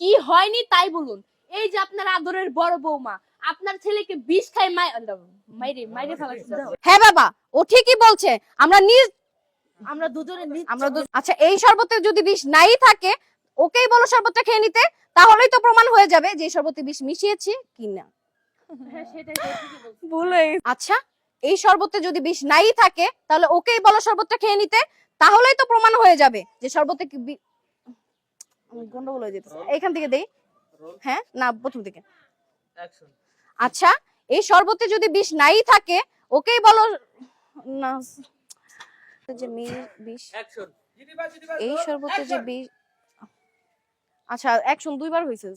কি হয়নি তাই বলুন। এই যে আপনার আদরের বড় বৌমা আপনার ছেলেকে বিষ খায় মাইরে মাইরে ফেলাচ্ছে। হ্যাঁ বাবা, ও ঠিকই বলছে। আমরা দুজনে আচ্ছা, এই শরবতে যদি বিষ নাই থাকে, ওকেই বলো শরবতটা খেয়ে নিতে, তাহলেই তো প্রমাণ হয়ে যাবে যে এই শরবতে বিষ মিশিয়েছি কিনা। হ্যাঁ সেটাই তো ঠিকই বলছি। ভুলে আচ্ছা, এই শরবতে যদি বিষ নাই থাকে, তাহলে ওকেই বলো শরবতটা খেয়ে নিতে, তাহলেই তো প্রমাণ হয়ে যাবে যে শরবতে গন্ডগোল হয়ে যেতেছে। এখান থেকে দেই। হ্যাঁ না, প্রথম থেকে। আচ্ছা, এই শরবতে যদি বিষ নাই থাকে, ওকেই বলো না যে বিষ, এই শরবতে যে বিষ। আচ্ছা, অ্যাকশন দুইবার হইছে,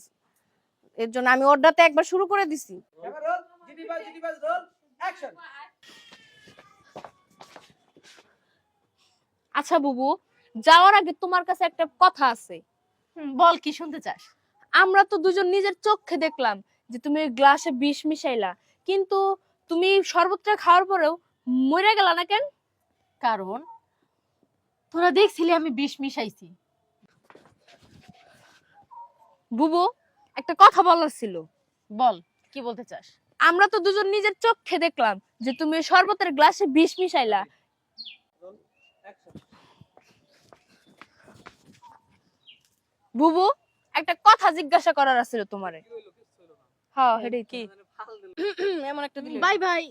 এর জন্য আমি অর্ডারতে একবার শুরু করে দিছি। আচ্ছা বুবু, যাওয়ার আগে তোমার কাছে একটা কথা আছে। বল, কি শুনতে চাস? আমরা তো দুজন নিজের চোখে দেখলাম যে তুমি গ্লাসে বিষ মিশাইলা, কিন্তু তুমি শরবতটা খাওয়ার পরেও মরে গেলা না কেন? কারণ তোরা দেখছিলি আমি বিষ মিশাইছি। বুবু, একটা কথা বলার ছিল। বল, কি বলতে চাস? আমরা তো দুজন নিজের চোখে দেখলাম যে তুমি শরবতের গ্লাসে বিষ মিশাইলা। বুবু, একটা কথা জিজ্ঞাসা করার আছিল তোমারে। হ্যাঁ, হেডি কি এমন একটা দিলে। Bye bye.